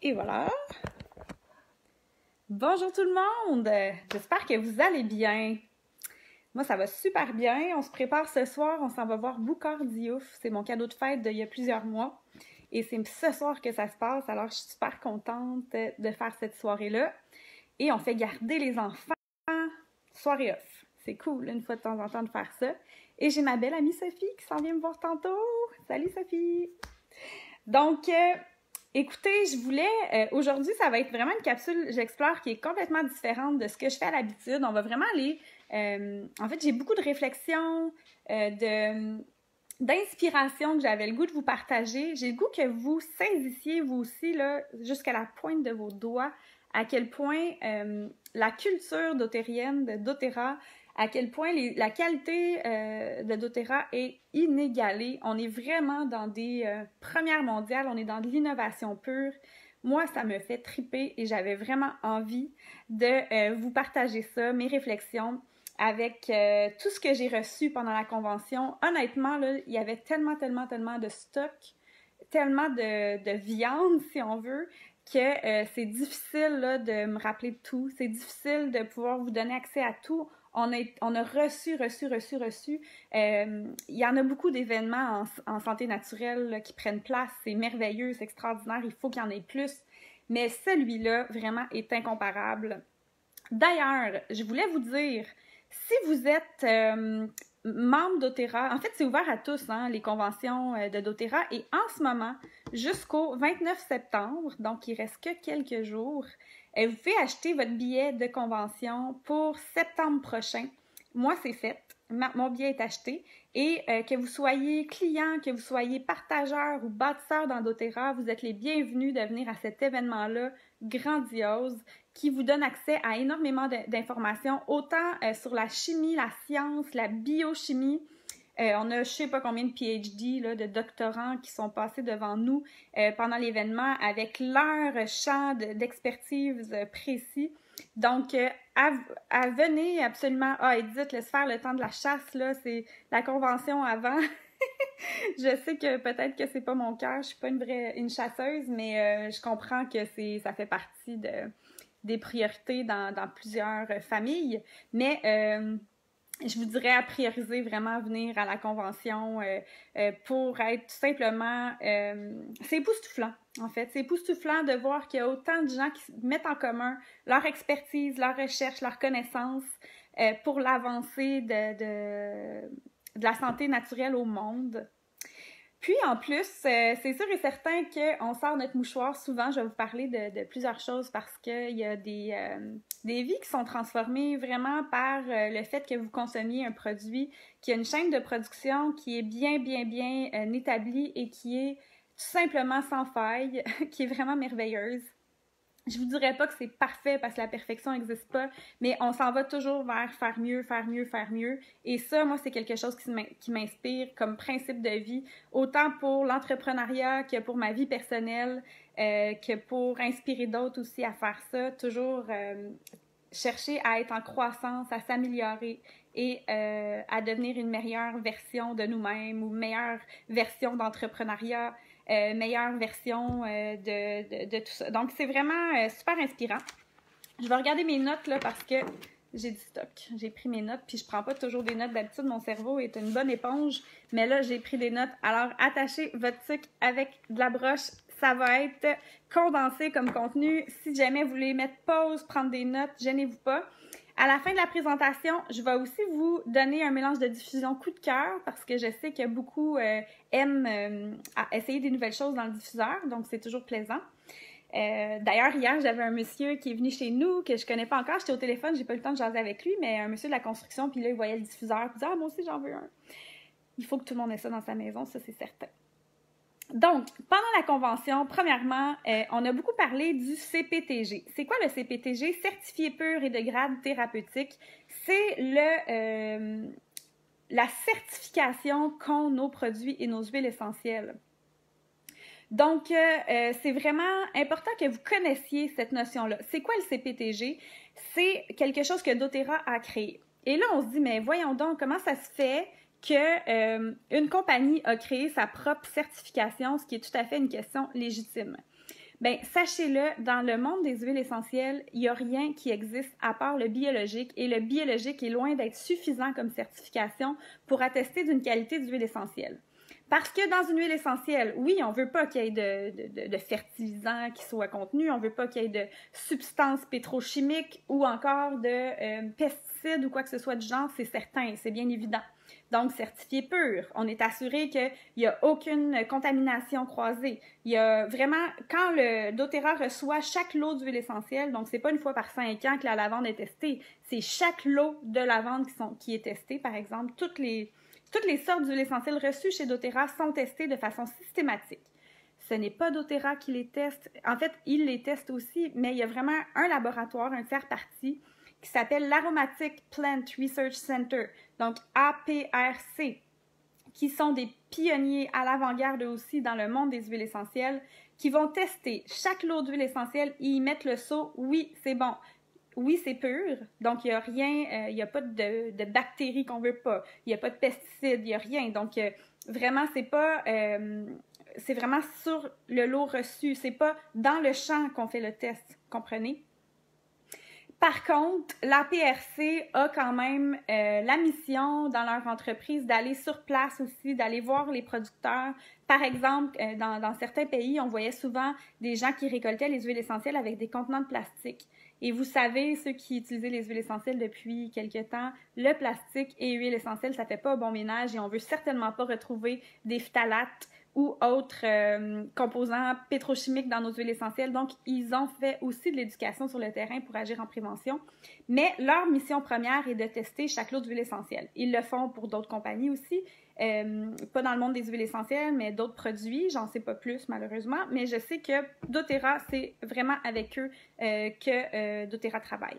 Et voilà. Bonjour tout le monde! J'espère que vous allez bien. Moi, ça va super bien. On se prépare ce soir, on s'en va voir Boucard Diouf. C'est mon cadeau de fête d'il y a plusieurs mois. Et c'est ce soir que ça se passe, alors je suis super contente de faire cette soirée-là. Et on fait garder les enfants soirée off. C'est cool, une fois de temps en temps, de faire ça. Et j'ai ma belle amie Sophie qui s'en vient me voir tantôt. Salut Sophie! Donc, écoutez, je voulais... aujourd'hui, ça va être vraiment une capsule J'explore qui est complètement différente de ce que je fais à l'habitude. On va vraiment aller... en fait, j'ai beaucoup de réflexions, d'inspiration que j'avais le goût de vous partager. J'ai le goût que vous saisissiez, vous aussi, là, jusqu'à la pointe de vos doigts, à quel point la culture doTERRienne, de doTERRA, à quel point la qualité de doTERRA est inégalée. On est vraiment dans des premières mondiales, on est dans de l'innovation pure. Moi, ça me fait triper et j'avais vraiment envie de vous partager ça, mes réflexions, avec tout ce que j'ai reçu pendant la convention. Honnêtement, là, il y avait tellement de stock, tellement de viande, si on veut, que c'est difficile là, de me rappeler de tout. C'est difficile de pouvoir vous donner accès à tout. On a reçu. Il y en a beaucoup d'événements en santé naturelle là, qui prennent place. C'est merveilleux, c'est extraordinaire. Il faut qu'il y en ait plus. Mais celui-là, vraiment, est incomparable. D'ailleurs, je voulais vous dire, si vous êtes membre doTERRA, en fait, c'est ouvert à tous, hein, les conventions de doTERRA. Et en ce moment, jusqu'au 29 septembre, donc il reste que quelques jours, vous pouvez acheter votre billet de convention pour septembre prochain. Moi, c'est fait. Mon billet est acheté. Et que vous soyez client, que vous soyez partageur ou bâtisseur dans doTERRA, vous êtes les bienvenus de venir à cet événement-là grandiose qui vous donne accès à énormément d'informations, autant sur la chimie, la science, la biochimie. On a je sais pas combien de PhD, là, de doctorants qui sont passés devant nous pendant l'événement avec leur champ d'expertise précis. Donc, venez absolument... Ah, Edith, laisse faire le temps de la chasse, là, c'est la convention avant. Je sais que peut-être que c'est pas mon cœur, je suis pas une chasseuse, mais je comprends que ça fait partie des priorités dans plusieurs familles. Mais je vous dirais à prioriser vraiment venir à la convention pour être tout simplement... c'est époustouflant, en fait. C'est époustouflant de voir qu'il y a autant de gens qui mettent en commun leur expertise, leur recherche, leur connaissance pour l'avancée de la santé naturelle au monde. Puis, en plus, c'est sûr et certain qu'on sort notre mouchoir souvent. Je vais vous parler de plusieurs choses parce qu'il y a des vies qui sont transformées vraiment par le fait que vous consommiez un produit qui a une chaîne de production qui est bien établie et qui est tout simplement sans faille, qui est vraiment merveilleuse. Je vous dirais pas que c'est parfait parce que la perfection n'existe pas, mais on s'en va toujours vers faire mieux. Et ça, moi, c'est quelque chose qui m'inspire comme principe de vie, autant pour l'entrepreneuriat que pour ma vie personnelle, que pour inspirer d'autres aussi à faire ça. Toujours chercher à être en croissance, à s'améliorer et à devenir une meilleure version de nous-mêmes ou meilleure version d'entrepreneuriat. Meilleure version de tout ça. Donc, c'est vraiment super inspirant. Je vais regarder mes notes là parce que j'ai du stock. J'ai pris mes notes, puis je prends pas toujours des notes. D'habitude, mon cerveau est une bonne éponge, mais là, j'ai pris des notes. Alors, attachez votre sucre avec de la broche. Ça va être condensé comme contenu. Si jamais vous voulez mettre pause, prendre des notes, gênez-vous pas. À la fin de la présentation, je vais aussi vous donner un mélange de diffusion coup de cœur parce que je sais que beaucoup aiment essayer des nouvelles choses dans le diffuseur, donc c'est toujours plaisant. D'ailleurs, hier, j'avais un monsieur qui est venu chez nous que je connais pas encore. J'étais au téléphone, j'ai pas eu le temps de jaser avec lui, mais un monsieur de la construction, puis là, il voyait le diffuseur, puis il disait « Ah, moi aussi, j'en veux un. » Il faut que tout le monde ait ça dans sa maison, ça, c'est certain. Donc, pendant la convention, premièrement, on a beaucoup parlé du CPTG. C'est quoi le CPTG? Certifié pur et de grade thérapeutique. C'est la certification qu'ont nos produits et nos huiles essentielles. Donc, c'est vraiment important que vous connaissiez cette notion-là. C'est quoi le CPTG? C'est quelque chose que doTERRA a créé. Et là, on se dit, mais voyons donc, comment ça se fait qu'une compagnie a créé sa propre certification, ce qui est tout à fait une question légitime. Bien, sachez-le, dans le monde des huiles essentielles, il n'y a rien qui existe à part le biologique, et le biologique est loin d'être suffisant comme certification pour attester d'une qualité d'huile essentielle. Parce que dans une huile essentielle, oui, on ne veut pas qu'il y ait de fertilisants qui soient contenus, on ne veut pas qu'il y ait de substances pétrochimiques ou encore de pesticides ou quoi que ce soit du genre, c'est certain, c'est bien évident. Donc, certifié pur, on est assuré qu'il n'y a aucune contamination croisée. Il y a vraiment, quand le doTERRA reçoit chaque lot d'huile essentielle, donc c'est pas une fois par 5 ans que la lavande est testée, c'est chaque lot de lavande qui est testé, par exemple, toutes les sortes d'huiles essentielles reçues chez doTERRA sont testées de façon systématique. Ce n'est pas doTERRA qui les teste. En fait, il les teste aussi, mais il y a vraiment un laboratoire, un tiers parti, qui s'appelle l'Aromatic Plant Research Center, donc APRC, qui sont des pionniers à l'avant-garde aussi dans le monde des huiles essentielles, qui vont tester chaque lot d'huile essentielle et y mettre le sceau « oui, c'est bon ». Oui, c'est pur, donc il n'y a rien, il n'y a pas de bactéries qu'on ne veut pas, il n'y a pas de pesticides, il n'y a rien. Donc, vraiment, c'est vraiment sur le lot reçu, c'est pas dans le champ qu'on fait le test, comprenez? Par contre, l'APRC a quand même la mission dans leur entreprise d'aller sur place aussi, d'aller voir les producteurs. Par exemple, dans certains pays, on voyait souvent des gens qui récoltaient les huiles essentielles avec des contenants de plastique. Et vous savez, ceux qui utilisaient les huiles essentielles depuis quelque temps, le plastique et huile essentielle, ça fait pas bon ménage et on veut certainement pas retrouver des phtalates ou autres composants pétrochimiques dans nos huiles essentielles. Donc, ils ont fait aussi de l'éducation sur le terrain pour agir en prévention. Mais leur mission première est de tester chaque lot d'huile essentielle. Ils le font pour d'autres compagnies aussi, pas dans le monde des huiles essentielles, mais d'autres produits. J'en sais pas plus, malheureusement. Mais je sais que doTERRA, c'est vraiment avec eux que doTERRA travaille.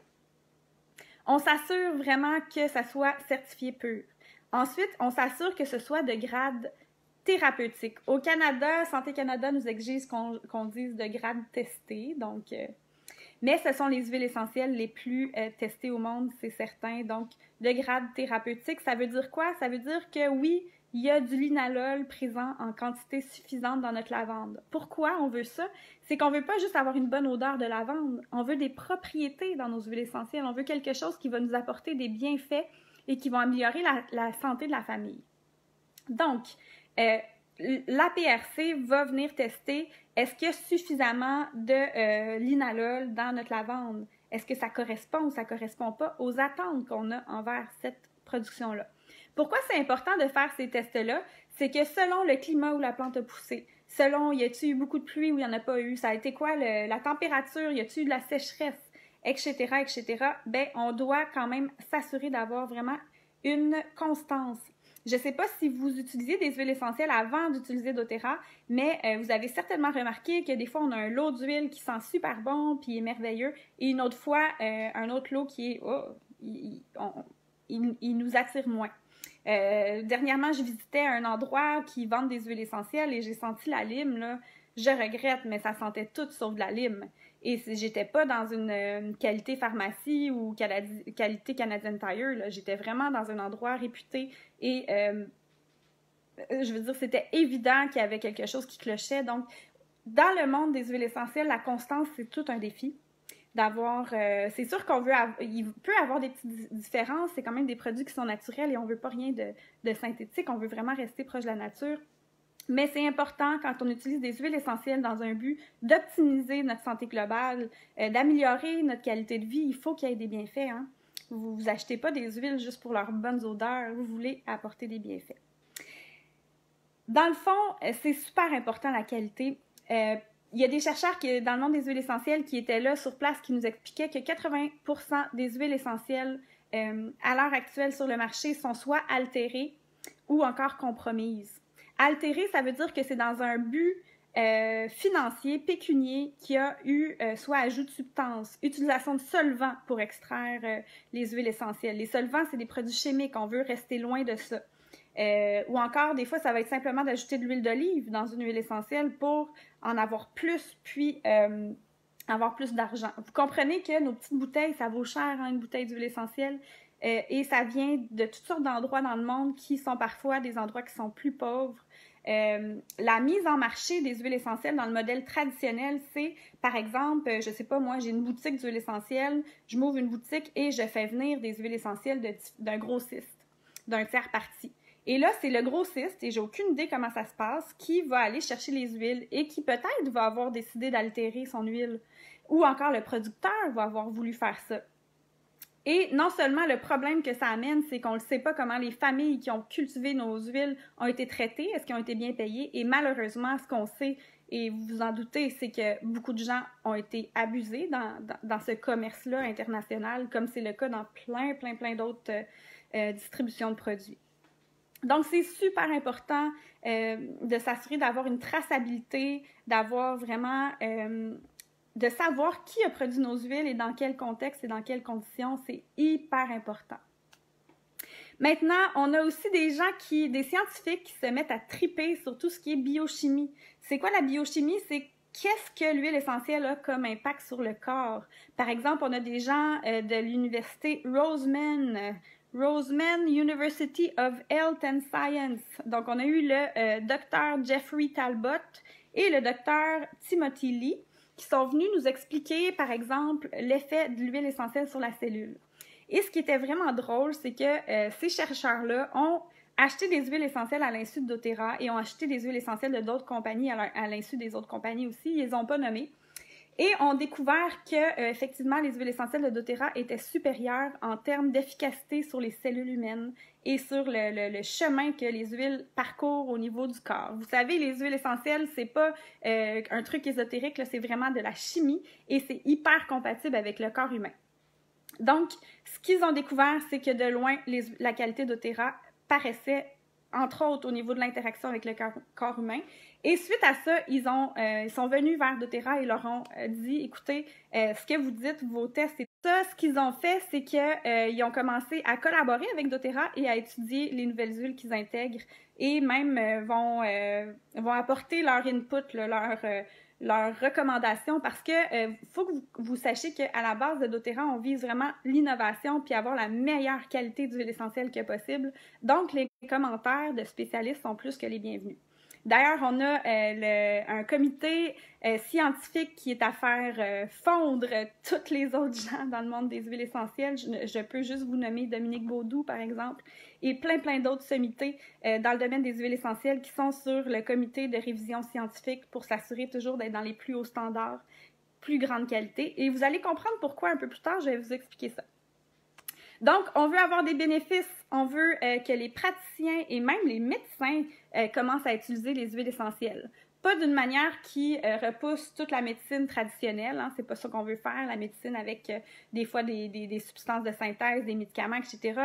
On s'assure vraiment que ça soit certifié pur. Ensuite, on s'assure que ce soit de grade thérapeutique. Au Canada, Santé Canada nous exige qu'on dise de grade testé, donc... mais ce sont les huiles essentielles les plus testées au monde, c'est certain. Donc, de grade thérapeutique, ça veut dire quoi? Ça veut dire que oui, il y a du linalol présent en quantité suffisante dans notre lavande. Pourquoi on veut ça? C'est qu'on veut pas juste avoir une bonne odeur de lavande, on veut des propriétés dans nos huiles essentielles, on veut quelque chose qui va nous apporter des bienfaits et qui va améliorer la santé de la famille. Donc, l'APRC va venir tester est-ce qu'il y a suffisamment de linalol dans notre lavande? Est-ce que ça correspond ou ça ne correspond pas aux attentes qu'on a envers cette production-là? Pourquoi c'est important de faire ces tests-là? C'est que selon le climat où la plante a poussé, selon y a-t-il eu beaucoup de pluie ou il n'y en a pas eu, ça a été quoi la température, y a-t-il eu de la sécheresse, etc., etc., ben on doit quand même s'assurer d'avoir vraiment une constance. Je ne sais pas si vous utilisez des huiles essentielles avant d'utiliser doTERRA, mais vous avez certainement remarqué que des fois, on a un lot d'huile qui sent super bon puis est merveilleux, et une autre fois, un autre lot qui est... il nous attire moins. Dernièrement, je visitais un endroit qui vend des huiles essentielles et j'ai senti la lime, là. Je regrette, mais ça sentait tout sauf de la lime. Et j'étais pas dans une qualité pharmacie ou qualité Canadian Tire, là. J'étais vraiment dans un endroit réputé et je veux dire, c'était évident qu'il y avait quelque chose qui clochait. Donc, dans le monde des huiles essentielles, la constance, c'est tout un défi. C'est sûr il peut y avoir des petites différences, c'est quand même des produits qui sont naturels et on veut pas rien de synthétique, on veut vraiment rester proche de la nature. Mais c'est important, quand on utilise des huiles essentielles dans un but d'optimiser notre santé globale, d'améliorer notre qualité de vie, il faut qu'il y ait des bienfaits. Hein? Vous achetez pas des huiles juste pour leurs bonnes odeurs, vous voulez apporter des bienfaits. Dans le fond, c'est super important la qualité. Il y a des chercheurs dans le monde des huiles essentielles qui étaient là sur place qui nous expliquaient que 80% des huiles essentielles à l'heure actuelle sur le marché sont soit altérées ou encore compromises. Altéré, ça veut dire que c'est dans un but financier, pécunier, qui a eu soit ajout de substances, utilisation de solvants pour extraire les huiles essentielles. Les solvants, c'est des produits chimiques, on veut rester loin de ça. Ou encore, des fois, ça va être simplement d'ajouter de l'huile d'olive dans une huile essentielle pour en avoir plus, puis avoir plus d'argent. Vous comprenez que nos petites bouteilles, ça vaut cher, hein, une bouteille d'huile essentielle. Et ça vient de toutes sortes d'endroits dans le monde qui sont parfois des endroits qui sont plus pauvres. La mise en marché des huiles essentielles dans le modèle traditionnel, c'est, par exemple, je sais pas, moi, j'ai une boutique d'huiles essentielles, je m'ouvre une boutique et je fais venir des huiles essentielles d'un grossiste, d'un tiers parti. Et là, c'est le grossiste, et j'ai aucune idée comment ça se passe, qui va aller chercher les huiles et qui peut-être va avoir décidé d'altérer son huile. Ou encore le producteur va avoir voulu faire ça. Et non seulement le problème que ça amène, c'est qu'on ne sait pas comment les familles qui ont cultivé nos huiles ont été traitées, est-ce qu'elles ont été bien payées, et malheureusement, ce qu'on sait, et vous vous en doutez, c'est que beaucoup de gens ont été abusés dans ce commerce-là international, comme c'est le cas dans plein d'autres distributions de produits. Donc, c'est super important de s'assurer d'avoir une traçabilité, d'avoir vraiment... de savoir qui a produit nos huiles et dans quel contexte et dans quelles conditions, c'est hyper important. Maintenant, on a aussi des scientifiques qui se mettent à triper sur tout ce qui est biochimie. C'est quoi la biochimie? C'est qu'est-ce que l'huile essentielle a comme impact sur le corps? Par exemple, on a des gens de l'université Roseman University of Health and Science. Donc, on a eu le docteur Jeffrey Talbot et le docteur Timothy Lee qui sont venus nous expliquer, par exemple, l'effet de l'huile essentielle sur la cellule. Et ce qui était vraiment drôle, c'est que ces chercheurs-là ont acheté des huiles essentielles à l'insu de doTERRA et ont acheté des huiles essentielles de d'autres compagnies à l'insu des autres compagnies aussi. Ils les ont pas nommées. Et ont découvert que, effectivement, les huiles essentielles de doTERRA étaient supérieures en termes d'efficacité sur les cellules humaines et sur le chemin que les huiles parcourent au niveau du corps. Vous savez, les huiles essentielles, c'est pas un truc ésotérique, c'est vraiment de la chimie et c'est hyper compatible avec le corps humain. Donc, ce qu'ils ont découvert, c'est que de loin, la qualité doTERRA paraissait, entre autres, au niveau de l'interaction avec le corps humain. Et suite à ça, ils sont venus vers doTERRA et leur ont dit, écoutez, ce que vous dites, vos tests et tout ça, ce qu'ils ont fait, c'est qu'ils ont commencé à collaborer avec doTERRA et à étudier les nouvelles huiles qu'ils intègrent et même vont apporter leur input, leurs recommandations parce que faut que vous sachiez qu'à la base de doTERRA, on vise vraiment l'innovation puis avoir la meilleure qualité d'huile essentielle que possible. Donc, les commentaires de spécialistes sont plus que les bienvenus. D'ailleurs, on a un comité scientifique qui est à faire fondre tous les autres gens dans le monde des huiles essentielles. Je peux juste vous nommer Dominique Baudou, par exemple, et plein d'autres sommités dans le domaine des huiles essentielles qui sont sur le comité de révision scientifique pour s'assurer toujours d'être dans les plus hauts standards, plus grande qualité. Et vous allez comprendre pourquoi un peu plus tard, je vais vous expliquer ça. Donc, on veut avoir des bénéfices, on veut que les praticiens et même les médecins commencent à utiliser les huiles essentielles. Pas d'une manière qui repousse toute la médecine traditionnelle, hein, c'est pas ça qu'on veut faire, la médecine avec des fois des substances de synthèse, des médicaments, etc.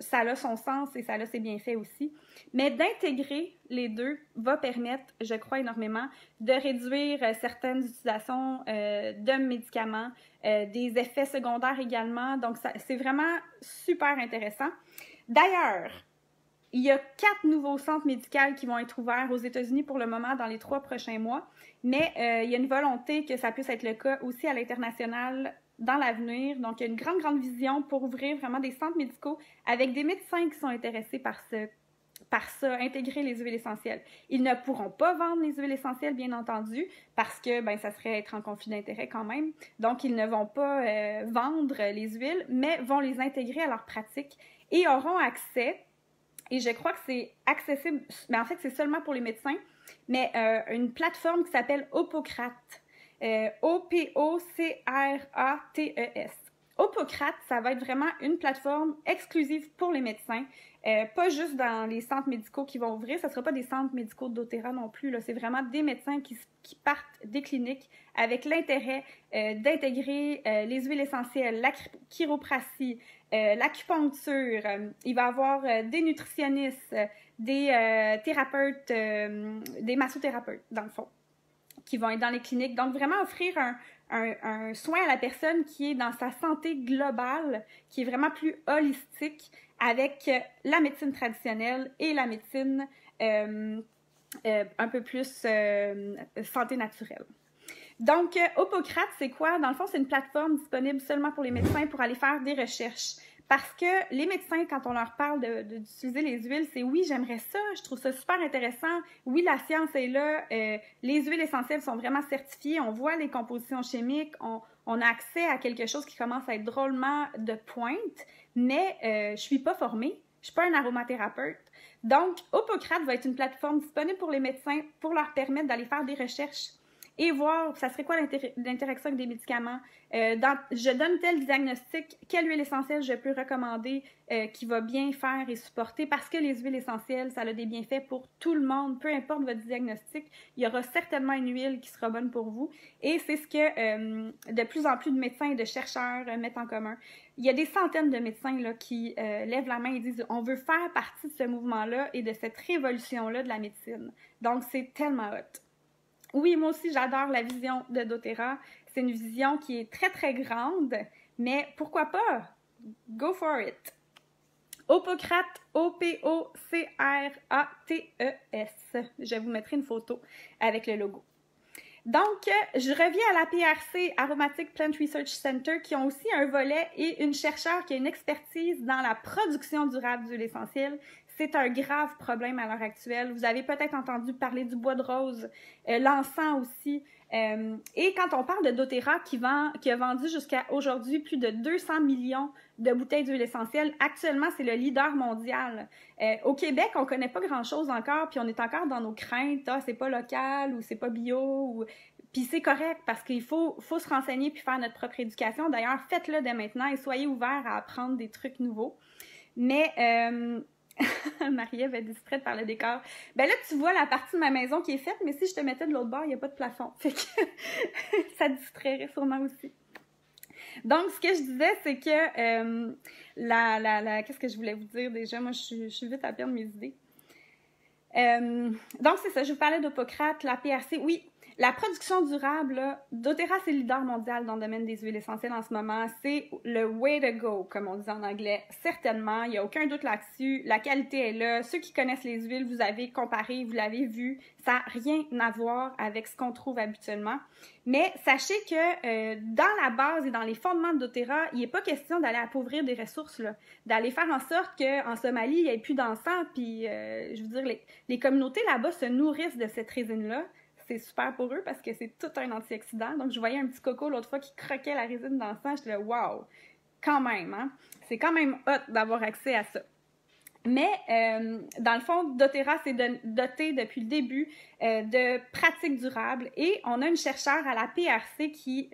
Ça a son sens et ça a ses bienfaits aussi. Mais d'intégrer les deux va permettre, je crois énormément, de réduire certaines utilisations de médicaments, des effets secondaires également. Donc, c'est vraiment super intéressant. D'ailleurs, il y a 4 nouveaux centres médicaux qui vont être ouverts aux États-Unis pour le moment dans les 3 prochains mois. Mais il y a une volonté que ça puisse être le cas aussi à l'international dans l'avenir. Donc, il y a une grande vision pour ouvrir vraiment des centres médicaux avec des médecins qui sont intéressés par ça, intégrer les huiles essentielles. Ils ne pourront pas vendre les huiles essentielles, bien entendu, parce que ça serait être en conflit d'intérêt quand même. Donc, ils ne vont pas vendre les huiles, mais vont les intégrer à leur pratique et auront accès, et je crois que c'est accessible, mais en fait, c'est seulement pour les médecins, mais une plateforme qui s'appelle Opocrates. O-P-O-C-R-A-T-E-S. Opocrates, ça va être vraiment une plateforme exclusive pour les médecins, pas juste dans les centres médicaux qui vont ouvrir, ça ne sera pas des centres médicaux de doTERRA non plus, là. C'est vraiment des médecins qui partent des cliniques avec l'intérêt d'intégrer les huiles essentielles, la chiropratie, l'acupuncture, il va y avoir des nutritionnistes, des thérapeutes, des massothérapeutes dans le fond, qui vont être dans les cliniques. Donc, vraiment offrir un soin à la personne qui est dans sa santé globale, qui est vraiment plus holistique avec la médecine traditionnelle et la médecine un peu plus santé naturelle. Donc, Opocrates, c'est quoi? Dans le fond, c'est une plateforme disponible seulement pour les médecins pour aller faire des recherches. parce que les médecins, quand on leur parle d'utiliser les huiles, c'est oui, j'aimerais ça, je trouve ça super intéressant. Oui, la science est là, les huiles essentielles sont vraiment certifiées, on voit les compositions chimiques, on a accès à quelque chose qui commence à être drôlement de pointe, mais je suis pas formée, je suis pas un aromathérapeute. Donc, Hippocrate va être une plateforme disponible pour les médecins pour leur permettre d'aller faire des recherches et voir ça serait quoi l'interaction avec des médicaments. Je donne tel diagnostic, quelle huile essentielle je peux recommander qui va bien faire et supporter, parce que les huiles essentielles, ça a des bienfaits pour tout le monde, peu importe votre diagnostic, il y aura certainement une huile qui sera bonne pour vous. Et c'est ce que de plus en plus de médecins et de chercheurs mettent en commun. Il y a des centaines de médecins là, qui lèvent la main et disent on veut faire partie de ce mouvement-là et de cette révolution-là de la médecine. Donc, c'est tellement hot. Oui, moi aussi, j'adore la vision de doTERRA. C'est une vision qui est très, très grande, mais pourquoi pas? Go for it! Hippocrate, O-P-O-C-R-A-T-E-S. Je vous mettrai une photo avec le logo. Donc, je reviens à la PRC, Aromatic Plant Research Center, qui ont aussi un volet et une chercheure qui a une expertise dans la production durable d'huile essentielle. C'est un grave problème à l'heure actuelle. Vous avez peut-être entendu parler du bois de rose, l'encens aussi. Et quand on parle de doTERRA qui a vendu jusqu'à aujourd'hui plus de 200 millions de bouteilles d'huile essentielle, actuellement, c'est le leader mondial. Au Québec, on connaît pas grand-chose encore, puis on est encore dans nos craintes. Ah, c'est pas local ou c'est pas bio. Puis c'est correct parce qu'il faut se renseigner puis faire notre propre éducation. D'ailleurs, faites-le dès maintenant et soyez ouverts à apprendre des trucs nouveaux. Mais... Marie-Ève est distraite par le décor. Ben là, tu vois la partie de ma maison qui est faite, mais si je te mettais de l'autre bord, il n'y a pas de plafond. Fait que ça distrairait sûrement aussi. Donc, ce que je disais, c'est que qu'est-ce que je voulais vous dire déjà? Moi, je suis vite à perdre mes idées. Donc, c'est ça. Je vous parlais d'Hippocrate, la PRC. Oui, la production durable, doTERRA, c'est le leader mondial dans le domaine des huiles essentielles en ce moment. C'est le way to go, comme on dit en anglais. Certainement, il n'y a aucun doute là-dessus. La qualité est là. Ceux qui connaissent les huiles, vous avez comparé, vous l'avez vu. Ça n'a rien à voir avec ce qu'on trouve habituellement. Mais sachez que dans la base et dans les fondements de doTERRA, il n'est pas question d'aller appauvrir des ressources, là, d'aller faire en sorte qu'en Somalie, il n'y ait plus d'encens. Puis, je veux dire, les communautés là-bas se nourrissent de cette résine-là. C'est super pour eux parce que c'est tout un antioxydant. Donc, je voyais un petit coco l'autre fois qui croquait la résine d'encens. J'étais là, wow! Quand même, hein? C'est quand même hot d'avoir accès à ça. Mais, dans le fond, doTERRA s'est doté depuis le début de pratiques durables et on a une chercheure à la PRC qui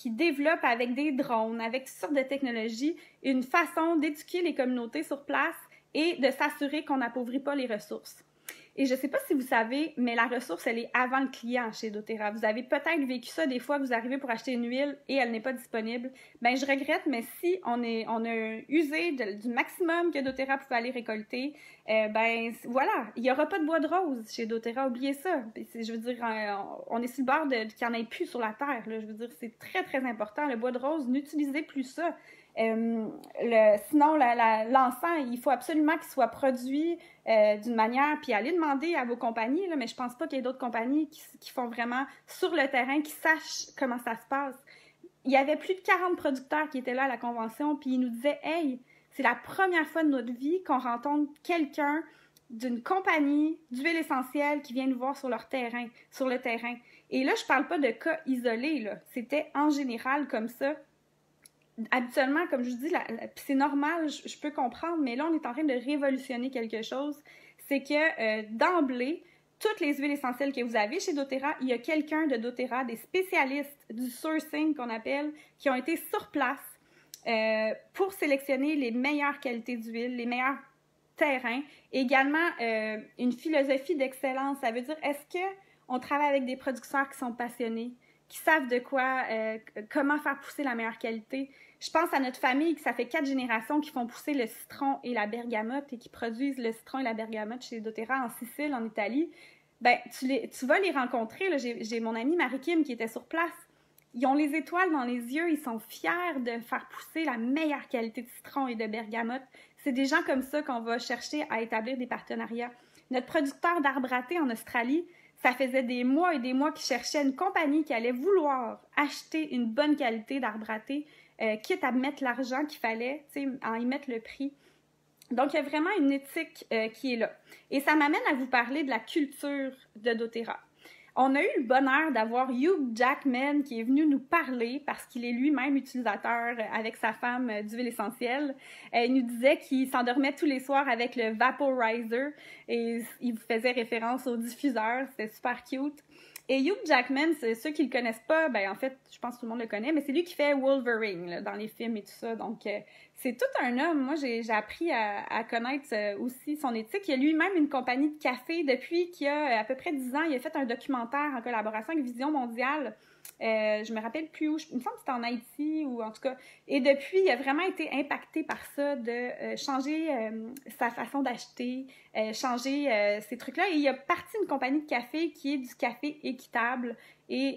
développe avec des drones, avec toutes sortes de technologies, une façon d'éduquer les communautés sur place et de s'assurer qu'on n'appauvrit pas les ressources. Et je ne sais pas si vous savez, mais la ressource, elle est avant le client chez doTERRA. Vous avez peut-être vécu ça des fois, vous arrivez pour acheter une huile et elle n'est pas disponible. Ben, je regrette, mais si on a usé du maximum que doTERRA pouvait aller récolter, ben voilà, il n'y aura pas de bois de rose chez doTERRA, oubliez ça. Je veux dire, on est sur le bord qu'il n'y en ait plus sur la terre. Là. Je veux dire, c'est très, très important. Le bois de rose, n'utilisez plus ça. Sinon, l'encens, il faut absolument qu'il soit produit d'une manière, puis allez demander à vos compagnies, là, mais je pense pas qu'il y ait d'autres compagnies qui font vraiment sur le terrain, qui sachent comment ça se passe. Il y avait plus de 40 producteurs qui étaient là à la convention, puis ils nous disaient « Hey, c'est la première fois de notre vie qu'on rencontre quelqu'un d'une compagnie d'huile essentielle qui vient nous voir sur le terrain. » Et là, je parle pas de cas isolés, là. C'était en général comme ça. Habituellement, comme je vous dis, c'est normal, je peux comprendre, mais là, on est en train de révolutionner quelque chose. C'est que d'emblée, toutes les huiles essentielles que vous avez chez doTERRA, il y a quelqu'un de doTERRA, des spécialistes du sourcing qu'on appelle, qui ont été sur place pour sélectionner les meilleures qualités d'huile, les meilleurs terrains. Également, une philosophie d'excellence. Ça veut dire, est-ce qu'on travaille avec des producteurs qui sont passionnés, qui savent de quoi, comment faire pousser la meilleure qualité. Je pense à notre famille, que ça fait 4 générations qui font pousser le citron et la bergamote et qui produisent le citron et la bergamote chez doTERRA en Sicile, en Italie. Ben, tu vas les rencontrer. Là. J'ai mon amie Marie-Kim qui était sur place. Ils ont les étoiles dans les yeux. Ils sont fiers de faire pousser la meilleure qualité de citron et de bergamote. C'est des gens comme ça qu'on va chercher à établir des partenariats. Notre producteur d'arbres à thé en Australie, ça faisait des mois et des mois qu'il cherchait une compagnie qui allait vouloir acheter une bonne qualité d'arbre à thé quitte à mettre l'argent qu'il fallait, tu sais, à y mettre le prix. Donc, il y a vraiment une éthique qui est là. Et ça m'amène à vous parler de la culture de doTERRA. On a eu le bonheur d'avoir Hugh Jackman qui est venu nous parler parce qu'il est lui-même utilisateur avec sa femme d'huile essentielle. Il nous disait qu'il s'endormait tous les soirs avec le vaporizer et il faisait référence au diffuseur. C'était super cute. Et Hugh Jackman, ceux qui le connaissent pas, ben en fait, je pense que tout le monde le connaît, mais c'est lui qui fait Wolverine là, dans les films et tout ça. Donc, c'est tout un homme. Moi, j'ai appris à connaître aussi son éthique. Il a lui-même une compagnie de café depuis qu'il a à peu près 10 ans. Il a fait un documentaire en collaboration avec Vision Mondiale. Je me rappelle plus où. Il me semble que c'était en Haïti ou en tout cas. Et depuis, il a vraiment été impacté par ça, de changer sa façon d'acheter, changer ces trucs-là. Et il a parti une compagnie de café qui est du café équitable et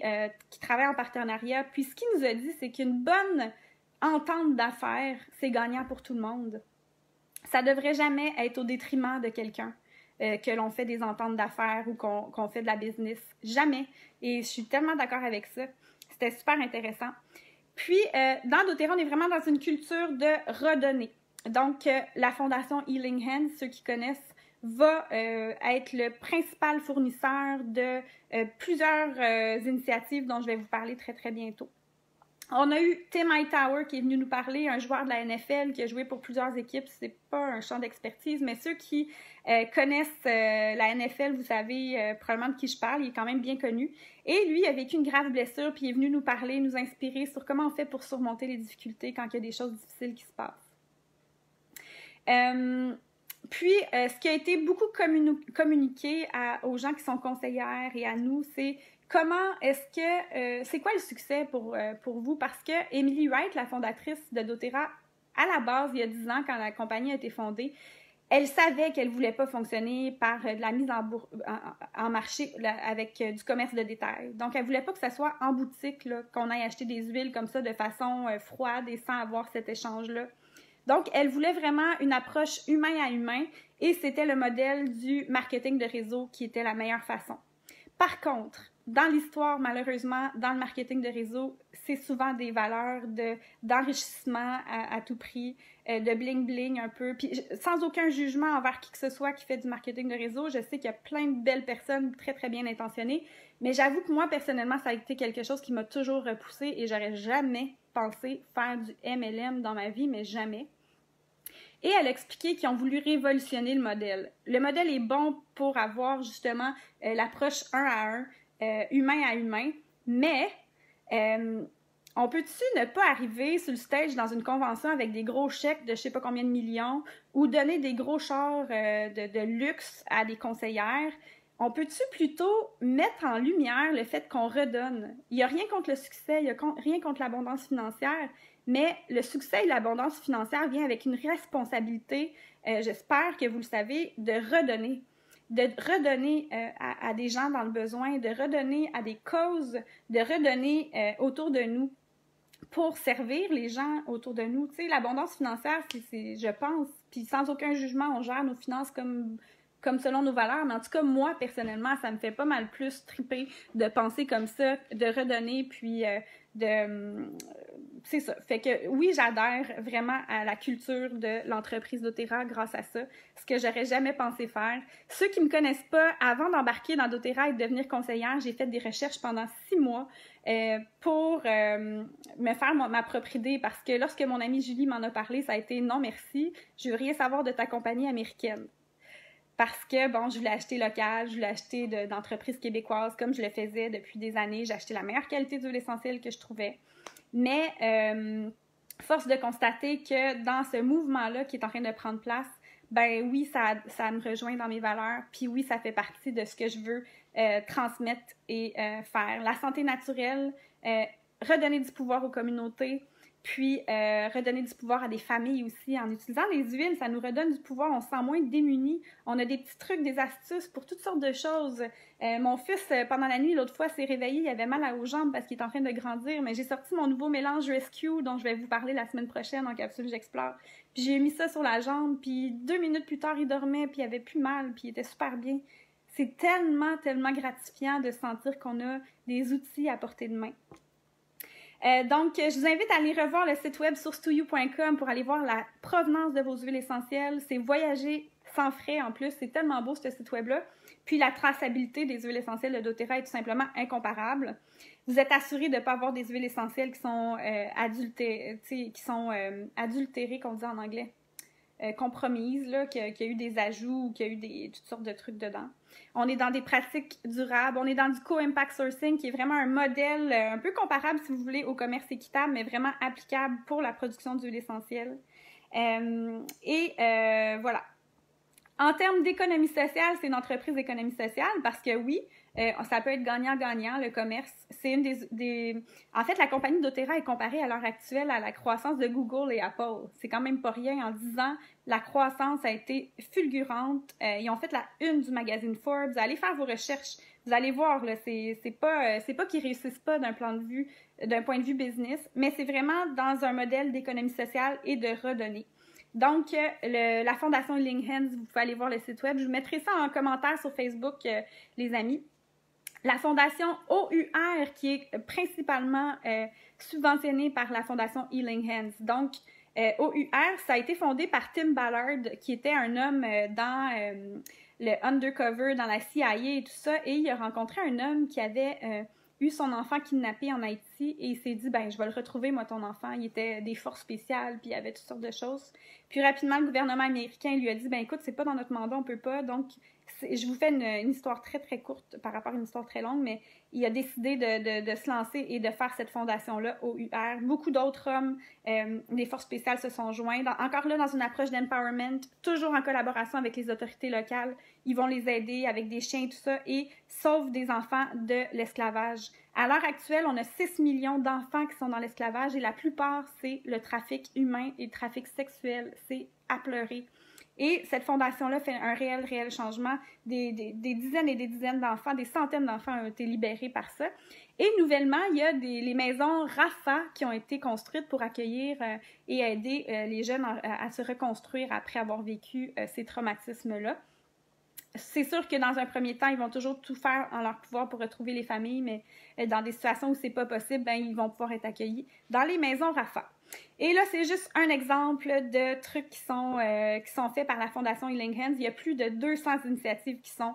qui travaille en partenariat. Puis ce qu'il nous a dit, c'est qu'une bonne entente d'affaires, c'est gagnant pour tout le monde. Ça devrait jamais être au détriment de quelqu'un. Que l'on fait des ententes d'affaires ou qu'on fait de la business. Jamais. Et je suis tellement d'accord avec ça. C'était super intéressant. Puis, dans doTERRA, on est vraiment dans une culture de redonner. Donc, la fondation Healing Hands, ceux qui connaissent, va être le principal fournisseur de plusieurs initiatives dont je vais vous parler très, très bientôt. On a eu Tim Hightower qui est venu nous parler, un joueur de la NFL qui a joué pour plusieurs équipes. C'est pas un champ d'expertise, mais ceux qui connaissent la NFL, vous savez probablement de qui je parle. Il est quand même bien connu. Et lui, il a vécu une grave blessure, puis il est venu nous parler, nous inspirer sur comment on fait pour surmonter les difficultés quand il y a des choses difficiles qui se passent. Puis, ce qui a été beaucoup communiqué aux gens qui sont conseillères et à nous, c'est comment est-ce que... c'est quoi le succès pour vous? Parce que Emily Wright, la fondatrice de doTERRA, à la base, il y a 10 ans, quand la compagnie a été fondée, elle savait qu'elle ne voulait pas fonctionner par de la mise en marché avec du commerce de détail. Donc, elle ne voulait pas que ça soit en boutique, qu'on aille acheter des huiles comme ça de façon froide et sans avoir cet échange-là. Donc, elle voulait vraiment une approche humain à humain et c'était le modèle du marketing de réseau qui était la meilleure façon. Par contre, dans l'histoire, malheureusement, dans le marketing de réseau, c'est souvent des valeurs d'enrichissement à tout prix, de bling-bling un peu, puis sans aucun jugement envers qui que ce soit qui fait du marketing de réseau. Je sais qu'il y a plein de belles personnes très, très bien intentionnées, mais j'avoue que moi, personnellement, ça a été quelque chose qui m'a toujours repoussée et j'aurais jamais pensé faire du MLM dans ma vie, mais jamais. Et elle a expliqué qu'ils ont voulu révolutionner le modèle. Le modèle est bon pour avoir justement l'approche un à un, humain à humain, mais on peut-tu ne pas arriver sur le stage dans une convention avec des gros chèques de je sais pas combien de millions ou donner des gros chars de luxe à des conseillères? On peut-tu plutôt mettre en lumière le fait qu'on redonne? Il n'y a rien contre le succès, il n'y a rien contre l'abondance financière, mais le succès et l'abondance financière vient avec une responsabilité, j'espère que vous le savez, de redonner. De redonner à des gens dans le besoin, de redonner à des causes, de redonner autour de nous pour servir les gens autour de nous. Tu sais, l'abondance financière, c'est, je pense, puis sans aucun jugement, on gère nos finances comme selon nos valeurs, mais en tout cas, moi, personnellement, ça me fait pas mal plus triper de penser comme ça, de redonner, puis c'est ça. Fait que oui, j'adhère vraiment à la culture de l'entreprise doTERRA grâce à ça, ce que j'aurais jamais pensé faire. Ceux qui me connaissent pas, avant d'embarquer dans doTERRA et de devenir conseillère, j'ai fait des recherches pendant 6 mois pour me faire ma propre idée, parce que lorsque mon amie Julie m'en a parlé, ça a été non merci, je veux rien savoir de ta compagnie américaine. Parce que, bon, je voulais acheter local, je voulais acheter d'entreprises québécoises comme je le faisais depuis des années. J'ai acheté la meilleure qualité d'huile essentielle que je trouvais. Mais, force de constater que dans ce mouvement-là qui est en train de prendre place, ben oui, ça me rejoint dans mes valeurs. Puis oui, ça fait partie de ce que je veux transmettre et faire. La santé naturelle, redonner du pouvoir aux communautés, puis redonner du pouvoir à des familles aussi. En utilisant les huiles, ça nous redonne du pouvoir, on se sent moins démunis. On a des petits trucs, des astuces pour toutes sortes de choses. Mon fils, pendant la nuit, l'autre fois, s'est réveillé, il avait mal aux jambes parce qu'il est en train de grandir, mais j'ai sorti mon nouveau mélange Rescue dont je vais vous parler la semaine prochaine en capsule J'explore. Puis j'ai mis ça sur la jambe, puis 2 minutes plus tard, il dormait, puis il avait plus mal, puis il était super bien. C'est tellement, tellement gratifiant de sentir qu'on a des outils à portée de main. Donc, je vous invite à aller revoir le site web source2you.com pour aller voir la provenance de vos huiles essentielles. C'est voyager sans frais en plus. C'est tellement beau ce site web-là. Puis la traçabilité des huiles essentielles de doTERRA est tout simplement incomparable. Vous êtes assuré de ne pas avoir des huiles essentielles qui sont adultérées, qu'on dit en anglais, compromises, là, qu'il y a eu des ajouts ou qu'il y a eu toutes sortes de trucs dedans. On est dans des pratiques durables, on est dans du co-impact sourcing qui est vraiment un modèle un peu comparable, si vous voulez, au commerce équitable, mais vraiment applicable pour la production d'huiles essentielles. Voilà. En termes d'économie sociale, c'est une entreprise d'économie sociale parce que oui, ça peut être gagnant-gagnant, le commerce. C'est une En fait, la compagnie doTERRA est comparée à l'heure actuelle à la croissance de Google et Apple. C'est quand même pas rien. En 10 ans, la croissance a été fulgurante. Ils ont fait la une du magazine Forbes. Allez faire vos recherches. Vous allez voir, là, c'est pas qu'ils réussissent pas d'un point de vue business, mais c'est vraiment dans un modèle d'économie sociale et de redonner. Donc, la Fondation Healing Hands, vous pouvez aller voir le site web. Je vous mettrai ça en commentaire sur Facebook, les amis. La Fondation OUR, qui est principalement subventionnée par la Fondation Healing Hands. Donc, OUR, ça a été fondé par Tim Ballard, qui était un homme dans le undercover, dans la CIA et tout ça. Et il a rencontré un homme qui avait eu son enfant kidnappé en Haïti et il s'est dit, ben je vais le retrouver, moi, ton enfant. Il était des forces spéciales, puis il y avait toutes sortes de choses. Puis rapidement, le gouvernement américain lui a dit, ben écoute, c'est pas dans notre mandat, on peut pas. Donc, je vous fais une histoire très, très courte par rapport à une histoire très longue, mais il a décidé de se lancer et de faire cette fondation-là au UR. Beaucoup d'autres hommes des forces spéciales se sont joints. Encore là, dans une approche d'empowerment, toujours en collaboration avec les autorités locales. Ils vont les aider avec des chiens et tout ça et sauvent des enfants de l'esclavage. À l'heure actuelle, on a 6 millions d'enfants qui sont dans l'esclavage et la plupart, c'est le trafic humain et le trafic sexuel. C'est à pleurer. Et cette fondation-là fait un réel changement. Des dizaines et des dizaines d'enfants, des centaines d'enfants ont été libérés par ça. Et nouvellement, il y a les maisons Rafa qui ont été construites pour accueillir et aider les jeunes à se reconstruire après avoir vécu ces traumatismes-là. C'est sûr que dans un premier temps, ils vont toujours tout faire en leur pouvoir pour retrouver les familles, mais dans des situations où c'est pas possible, ben, ils vont pouvoir être accueillis dans les maisons Rafa. Et là, c'est juste un exemple de trucs qui sont faits par la Fondation Healing Hands. Il y a plus de 200 initiatives qui sont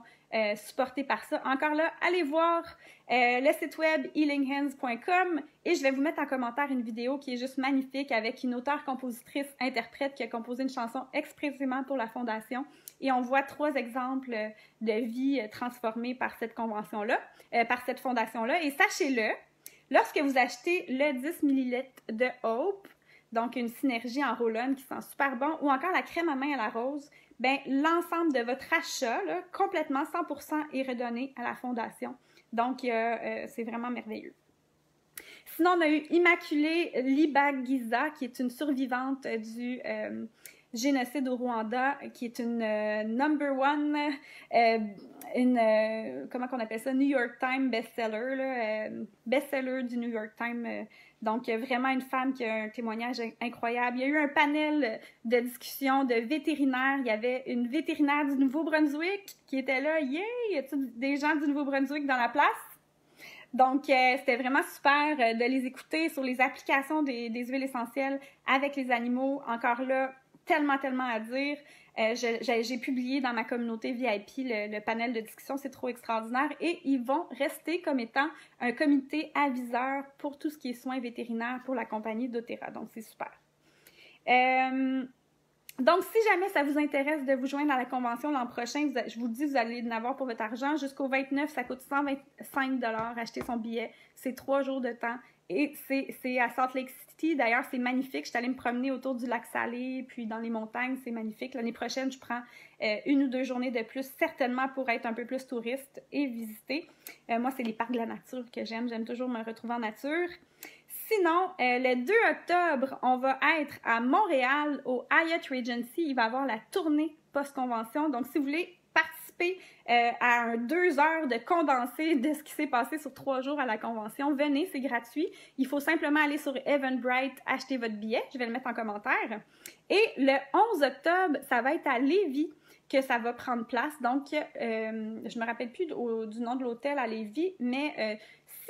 supportées par ça. Encore là, allez voir le site web healinghands.com et je vais vous mettre en commentaire une vidéo qui est juste magnifique avec une auteure-compositrice-interprète qui a composé une chanson expressément pour la Fondation. Et on voit 3 exemples de vie transformées par cette convention-là, par cette fondation-là. Et sachez-le, lorsque vous achetez le 10 ml de Hope, donc une synergie en roll-on qui sent super bon, ou encore la crème à main à la rose, ben l'ensemble de votre achat, là, complètement 100% est redonné à la fondation. Donc, c'est vraiment merveilleux. Sinon, on a eu Immaculée Libagiza, qui est une survivante du génocide au Rwanda, qui est une number one, comment qu'on appelle ça, New York Times bestseller, bestseller du New York Times. Donc, vraiment une femme qui a un témoignage incroyable. Il y a eu un panel de discussion de vétérinaires. Il y avait une vétérinaire du Nouveau-Brunswick qui était là. Yeah! Y a-t-il des gens du Nouveau-Brunswick dans la place? Donc, c'était vraiment super de les écouter sur les applications des huiles essentielles avec les animaux. Encore là, tellement à dire. J'ai publié dans ma communauté VIP le panel de discussion, c'est trop extraordinaire. Et ils vont rester comme étant un comité aviseur pour tout ce qui est soins vétérinaires pour la compagnie doTERRA. Donc, c'est super. Donc, si jamais ça vous intéresse de vous joindre à la convention l'an prochain, je vous dis, vous allez en avoir pour votre argent. Jusqu'au 29, ça coûte 125 $ acheter son billet. C'est 3 jours de temps. Et c'est à Salt Lake City. D'ailleurs, c'est magnifique. Je suis allée me promener autour du lac Salé, puis dans les montagnes. C'est magnifique. L'année prochaine, je prends 1 ou 2 journées de plus, certainement pour être un peu plus touriste et visiter. Moi, c'est les parcs de la nature que j'aime. J'aime toujours me retrouver en nature. Sinon, le 2 octobre, on va être à Montréal, au Hyatt Regency. Il va y avoir la tournée post-convention. Donc, si vous voulez participer à 2 heures de condensé de ce qui s'est passé sur 3 jours à la convention, venez, c'est gratuit. Il faut simplement aller sur Eventbrite, acheter votre billet. Je vais le mettre en commentaire. Et le 11 octobre, ça va être à Lévis que ça va prendre place. Donc, je me rappelle plus du nom de l'hôtel à Lévis, mais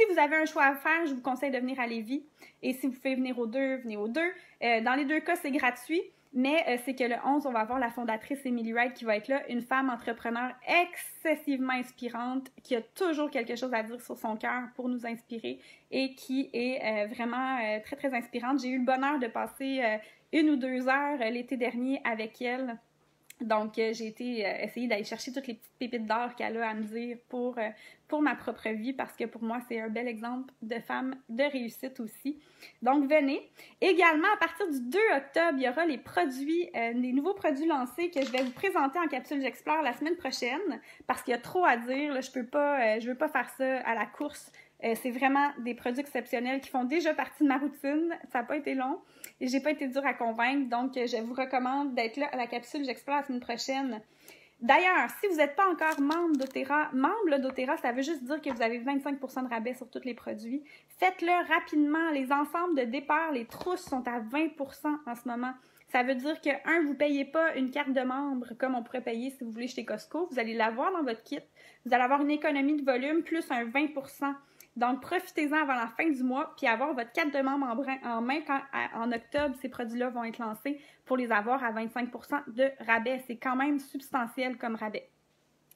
Si vous avez un choix à faire, je vous conseille de venir à Lévis. Et si vous pouvez venir aux deux, venez aux deux. Dans les deux cas, c'est gratuit. Mais c'est que le 11, on va avoir la fondatrice Emily Wright qui va être là, une femme entrepreneur excessivement inspirante, qui a toujours quelque chose à dire sur son cœur pour nous inspirer et qui est vraiment très, très inspirante. J'ai eu le bonheur de passer 1 ou 2 heures l'été dernier avec elle. Donc, j'ai essayé d'aller chercher toutes les petites pépites d'or qu'elle a à me dire pour ma propre vie, parce que pour moi, c'est un bel exemple de femme de réussite aussi. Donc, venez. Également, à partir du 2 octobre, il y aura les nouveaux produits lancés que je vais vous présenter en capsule J'explore la semaine prochaine, parce qu'il y a trop à dire. Là, je veux pas faire ça à la course. C'est vraiment des produits exceptionnels qui font déjà partie de ma routine. Ça n'a pas été long et j'ai pas été dure à convaincre. Donc, je vous recommande d'être là à la capsule J'explore la semaine prochaine. D'ailleurs, si vous n'êtes pas encore membre d'Otera, ça veut juste dire que vous avez 25% de rabais sur tous les produits. Faites-le rapidement. Les ensembles de départ, les trousses sont à 20% en ce moment. Ça veut dire que, vous ne payez pas une carte de membre comme on pourrait payer si vous voulez chez Costco. Vous allez l'avoir dans votre kit. Vous allez avoir une économie de volume plus un 20%. Donc, profitez-en avant la fin du mois, puis avoir votre carte de membre en main quand, en octobre, ces produits-là vont être lancés pour les avoir à 25% de rabais. C'est quand même substantiel comme rabais.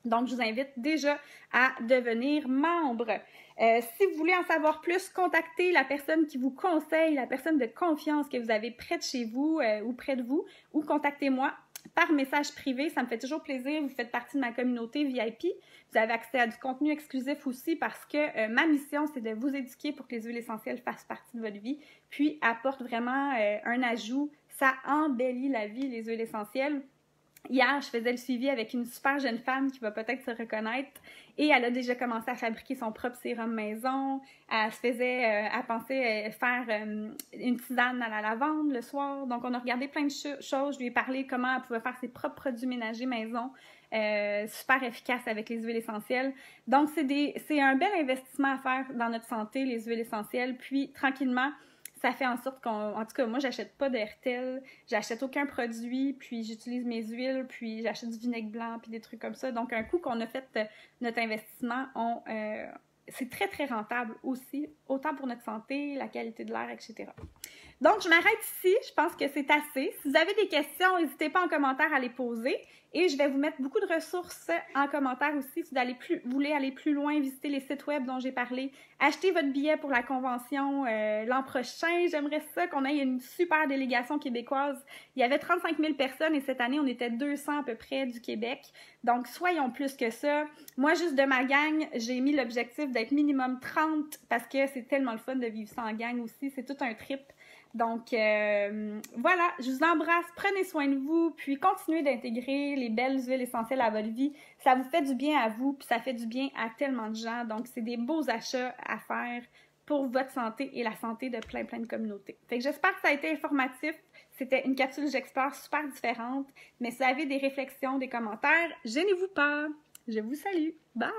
Donc, je vous invite déjà à devenir membre. Si vous voulez en savoir plus, contactez la personne qui vous conseille, la personne de confiance que vous avez près de chez vous ou près de vous, ou contactez-moi par message privé. Ça me fait toujours plaisir. Vous faites partie de ma communauté VIP. Vous avez accès à du contenu exclusif aussi parce que ma mission, c'est de vous éduquer pour que les huiles essentielles fassent partie de votre vie, puis apportent vraiment un ajout. Ça embellit la vie, les huiles essentielles. Hier, je faisais le suivi avec une super jeune femme qui va peut-être se reconnaître et elle a déjà commencé à fabriquer son propre sérum maison. Elle pensait faire une tisane à la lavande le soir. Donc, on a regardé plein de choses. Je lui ai parlé comment elle pouvait faire ses propres produits ménagers maison, super efficaces avec les huiles essentielles. Donc, c'est un bel investissement à faire dans notre santé, les huiles essentielles. Puis, tranquillement, ça fait en sorte en tout cas, moi, j'achète pas de RTL, j'achète aucun produit, puis j'utilise mes huiles, puis j'achète du vinaigre blanc, puis des trucs comme ça. Donc, un coup qu'on a fait notre investissement, c'est très, très rentable aussi, autant pour notre santé, la qualité de l'air, etc. Donc, je m'arrête ici. Je pense que c'est assez. Si vous avez des questions, n'hésitez pas en commentaire à les poser. Et je vais vous mettre beaucoup de ressources en commentaire aussi. Si vous voulez aller plus loin, visiter les sites web dont j'ai parlé. Achetez votre billet pour la convention l'an prochain. J'aimerais ça qu'on ait une super délégation québécoise. Il y avait 35 000 personnes et cette année, on était 200 à peu près du Québec. Donc, soyons plus que ça. Moi, juste de ma gang, j'ai mis l'objectif d'être minimum 30 parce que c'est tellement le fun de vivre ça en gang aussi. C'est tout un trip. Donc, voilà, je vous embrasse, prenez soin de vous, puis continuez d'intégrer les belles huiles essentielles à votre vie. Ça vous fait du bien à vous, puis ça fait du bien à tellement de gens. Donc, c'est des beaux achats à faire pour votre santé et la santé de plein de communautés. Fait que j'espère que ça a été informatif. C'était une capsule J'explore super différente. Mais si vous avez des réflexions, des commentaires, gênez-vous pas. Je vous salue. Bye!